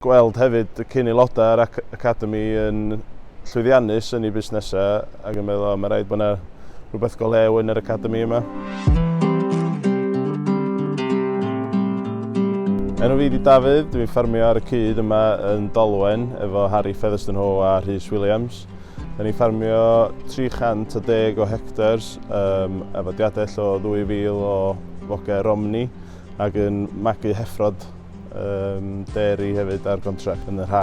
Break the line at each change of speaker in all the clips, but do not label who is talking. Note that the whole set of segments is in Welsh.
Gweld hefyd y cyn aelodau ar Academi yn llwyddiannus yn eu busnesau ac yn meddwl mae rhaid bod yna rhywbeth go lew yn yr Academi yma. Enw fi di Dafydd, dwi'n ffarmio ar y cyd yma yn Dolwen efo Harry Featherstone a Rhys Williams. Da ni'n ffarmio 310 o hectars efo diadell o 2,000 o fogau romni ac yn magu heffrod deri hefyd ar gontract yn yr ha.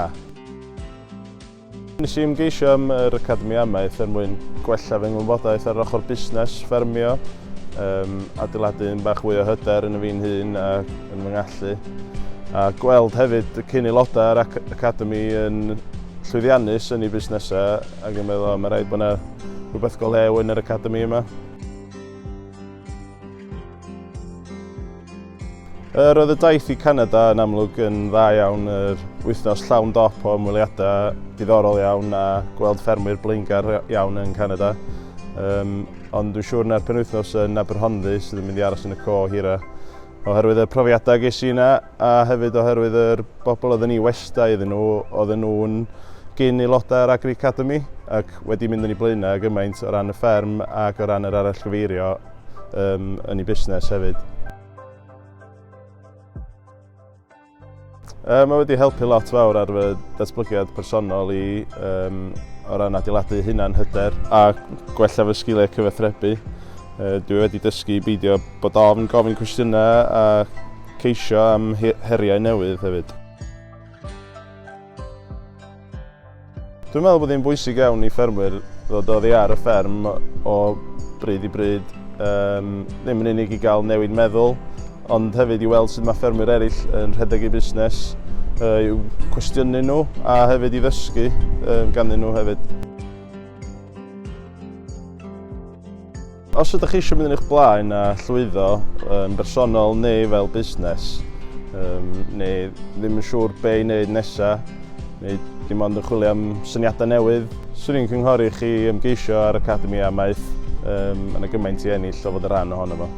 Nes i ymgeisio am yr Academi Amaeth mwyn gwella fy ngwybodaeth ar ochr busnes ffermio, adeiladu'n bach fwy o hyder yn y fi'n hun a yn fy ngallu. A gweld hefyd y cyn aelodau ar Academi yn llwyddiannus yn eu busnesau ac yn meddwl mae rhaid bod yna rhywbeth go lew yn yr Academi yma. Roedd y daith i Canada yn amlwg yn dda iawn, yr wythnos llawn dop o ymweliadau diddorol iawn a gweld ffermwyr blaengar iawn yn Canada. Ond dwi'n siŵr na'r penwythnos yn Aberhonddu sydd yn mynd i aros yn y co hira. Oherwydd y profiadau ges i yna a hefyd oherwydd yr bobl oedden ni westa iddyn nhw, oedden nhw'n gyn aelodau ar Agri Academi ac wedi mynd yn ei blaenau gymaint o ran y fferm ac o ran yr arallgyfeirio yn ei busnes hefyd. Mae wedi helpu lot fawr ar fy datblygiad personol i o ran adeiladu hunan hyder a gwella fy sgiliau cyfathrebu. Dwi wedi dysgu i beidio bod ofn gofyn cwestiynau a ceisio am heriau newydd hefyd. Dwi'n meddwl bod hi'n bwysig iawn i ffermwyr ddod oddi ar y fferm o bryd i bryd, ddim yn unig i gael newid meddwl, ond hefyd i weld sut mae ffermwyr eraill yn rhedeg eu busnes, i'w cwestiynu nhw a hefyd i ddysgu ganddyn nhw hefyd. Os ydych chi eisiau mynd yn eich blaen a llwyddo yn bersonol neu fel busnes, neu ddim yn siŵr be i wneud nesaf, neu dim ond yn chwilio am syniadau newydd, swn i'n cynghori chi ymgeisio ar Academi Amaeth, yna gymaint i ennill o fod y rhan ohono fo.